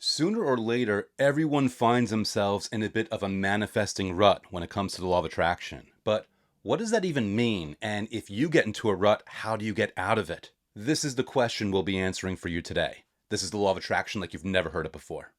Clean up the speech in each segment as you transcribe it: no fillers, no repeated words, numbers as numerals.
Sooner or later, everyone finds themselves in a bit of a manifesting rut when it comes to the law of attraction. But what does that even mean? And if you get into a rut, how do you get out of it? This is the question we'll be answering for you today. This is the law of attraction like you've never heard it before.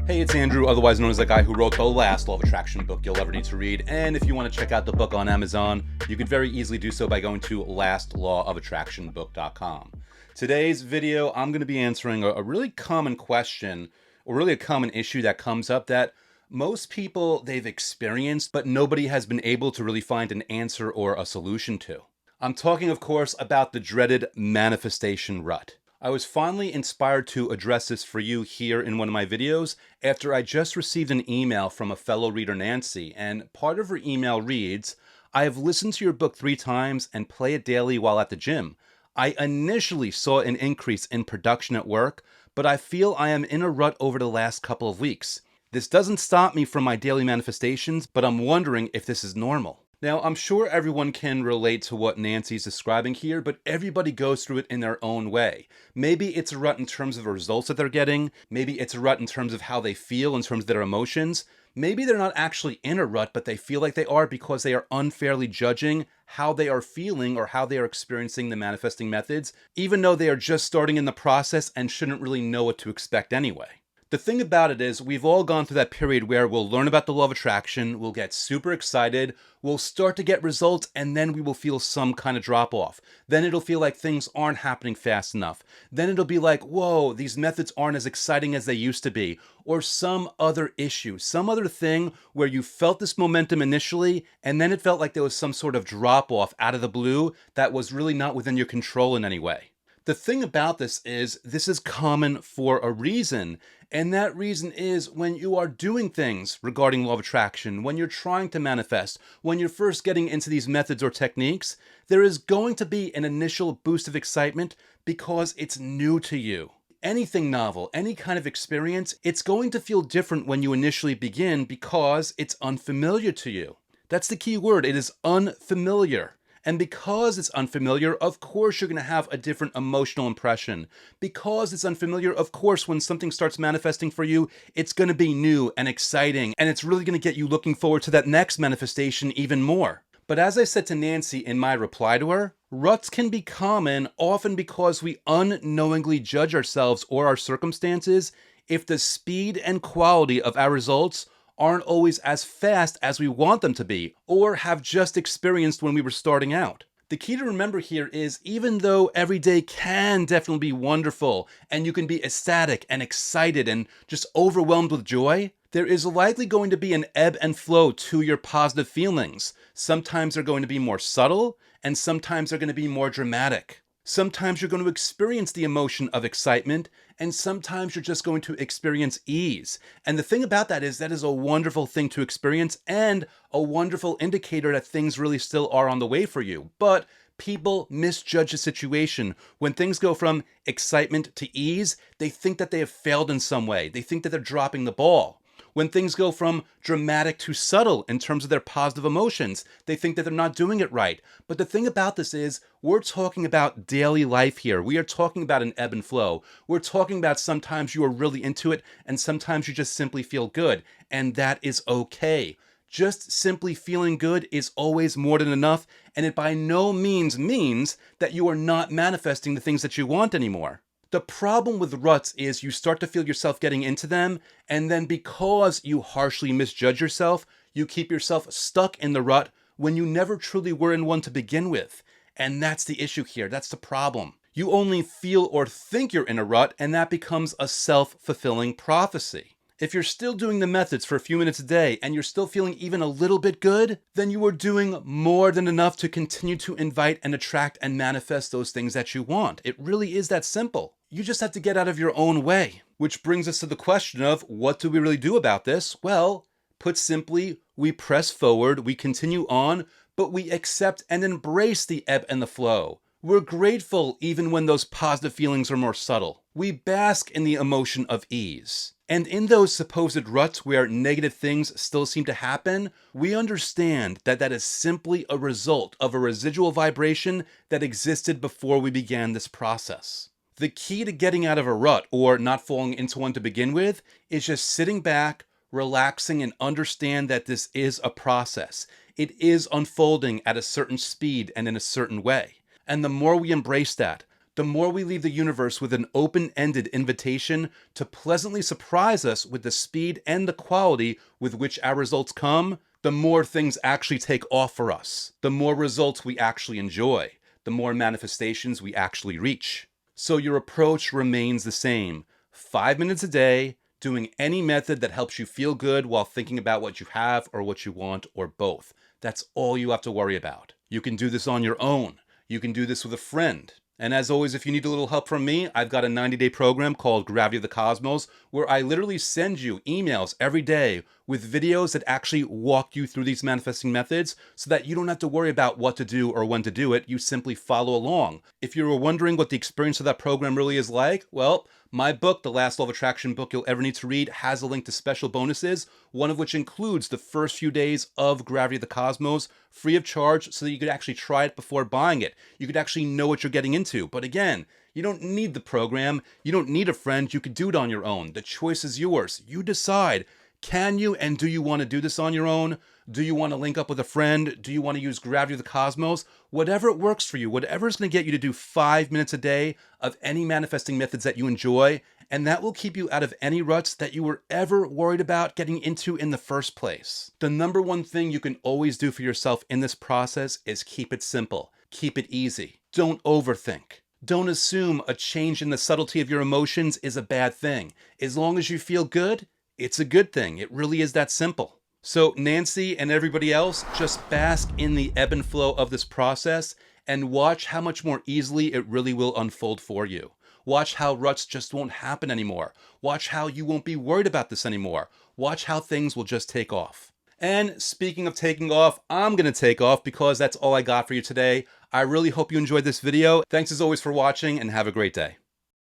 Hey, it's Andrew, otherwise known as the guy who wrote the last Law of Attraction book you'll ever need to read. And if you want to check out the book on Amazon, you could very easily do so by going to lastlawofattractionbook.com. Today's video, I'm going to be answering a really common question, or really a common issue that comes up that most people they've experienced, but nobody has been able to really find an answer or a solution to. I'm talking, of course, about the dreaded manifestation rut. I was finally inspired to address this for you here in one of my videos after I just received an email from a fellow reader, Nancy, and part of her email reads, "I have listened to your book 3 times and play it daily while at the gym. I initially saw an increase in production at work, but I feel I am in a rut over the last couple of weeks. This doesn't stop me from my daily manifestations, but I'm wondering if this is normal." Now, I'm sure everyone can relate to what Nancy's describing here, but everybody goes through it in their own way. Maybe it's a rut in terms of the results that they're getting. Maybe it's a rut in terms of how they feel, in terms of their emotions. Maybe they're not actually in a rut, but they feel like they are because they are unfairly judging how they are feeling or how they are experiencing the manifesting methods, even though they are just starting in the process and shouldn't really know what to expect anyway. The thing about it is, we've all gone through that period where we'll learn about the law of attraction, we'll get super excited, we'll start to get results, and then we will feel some kind of drop off. Then it'll feel like things aren't happening fast enough. Then it'll be like, whoa, these methods aren't as exciting as they used to be. Or some other issue, some other thing where you felt this momentum initially, and then it felt like there was some sort of drop off out of the blue that was really not within your control in any way. The thing about this is common for a reason, and that reason is when you are doing things regarding law of attraction, when you're trying to manifest, when you're first getting into these methods or techniques, there is going to be an initial boost of excitement because it's new to you. Anything novel, any kind of experience, it's going to feel different when you initially begin because it's unfamiliar to you. That's the key word, it is unfamiliar. And because it's unfamiliar, of course you're going to have a different emotional impression. Because it's unfamiliar, of course, when something starts manifesting for you, it's going to be new and exciting, and it's really going to get you looking forward to that next manifestation even more. But as I said to Nancy in my reply to her, ruts can be common often because we unknowingly judge ourselves or our circumstances if the speed and quality of our results aren't always as fast as we want them to be, or have just experienced when we were starting out. The key to remember here is even though every day can definitely be wonderful, and you can be ecstatic and excited and just overwhelmed with joy, there is likely going to be an ebb and flow to your positive feelings. Sometimes they're going to be more subtle, and sometimes they're going to be more dramatic. Sometimes you're going to experience the emotion of excitement, and sometimes you're just going to experience ease. And the thing about that is a wonderful thing to experience and a wonderful indicator that things really still are on the way for you. But people misjudge the situation. When things go from excitement to ease, they think that they have failed in some way. They think that they're dropping the ball. When things go from dramatic to subtle in terms of their positive emotions, they think that they're not doing it right. But the thing about this is, we're talking about daily life here. We are talking about an ebb and flow. We're talking about sometimes you are really into it, and sometimes you just simply feel good. And that is okay. Just simply feeling good is always more than enough, and it by no means means that you are not manifesting the things that you want anymore. The problem with ruts is you start to feel yourself getting into them, and then because you harshly misjudge yourself, you keep yourself stuck in the rut when you never truly were in one to begin with. And that's the issue here. That's the problem. You only feel or think you're in a rut, and that becomes a self-fulfilling prophecy. If you're still doing the methods for a few minutes a day and you're still feeling even a little bit good, then you are doing more than enough to continue to invite and attract and manifest those things that you want. It really is that simple. You just have to get out of your own way. Which brings us to the question of, what do we really do about this? Well, put simply, we press forward, we continue on, but we accept and embrace the ebb and the flow. We're grateful even when those positive feelings are more subtle. We bask in the emotion of ease. And in those supposed ruts where negative things still seem to happen, we understand that that is simply a result of a residual vibration that existed before we began this process. The key to getting out of a rut, or not falling into one to begin with, is just sitting back, relaxing, and understand that this is a process. It is unfolding at a certain speed and in a certain way. And the more we embrace that, the more we leave the universe with an open-ended invitation to pleasantly surprise us with the speed and the quality with which our results come, the more things actually take off for us, the more results we actually enjoy, the more manifestations we actually reach. So your approach remains the same. 5 minutes a day, doing any method that helps you feel good while thinking about what you have or what you want, or both. That's all you have to worry about. You can do this on your own. You can do this with a friend. And as always, if you need a little help from me, I've got a 90-day program called Gravity of the Cosmos, where I literally send you emails every day with videos that actually walk you through these manifesting methods so that you don't have to worry about what to do or when to do it. You simply follow along. If you were wondering what the experience of that program really is like, well, my book, The Last Law of Attraction book you'll ever need to read, has a link to special bonuses, one of which includes the first few days of Gravity of the Cosmos, free of charge, so that you could actually try it before buying it. You could actually know what you're getting into. But again, you don't need the program. You don't need a friend. You could do it on your own. The choice is yours. You decide. Can you and do you want to do this on your own? Do you want to link up with a friend? Do you want to use Gravity of the Cosmos? Whatever it works for you, whatever is going to get you to do 5 minutes a day of any manifesting methods that you enjoy, and that will keep you out of any ruts that you were ever worried about getting into in the first place. The number one thing you can always do for yourself in this process is keep it simple. Keep it easy. Don't overthink. Don't assume a change in the subtlety of your emotions is a bad thing. As long as you feel good, it's a good thing. It really is that simple. So Nancy and everybody else, just bask in the ebb and flow of this process and watch how much more easily it really will unfold for you. Watch how ruts just won't happen anymore. Watch how you won't be worried about this anymore. Watch how things will just take off. And speaking of taking off, I'm going to take off because that's all I got for you today. I really hope you enjoyed this video. Thanks as always for watching and have a great day.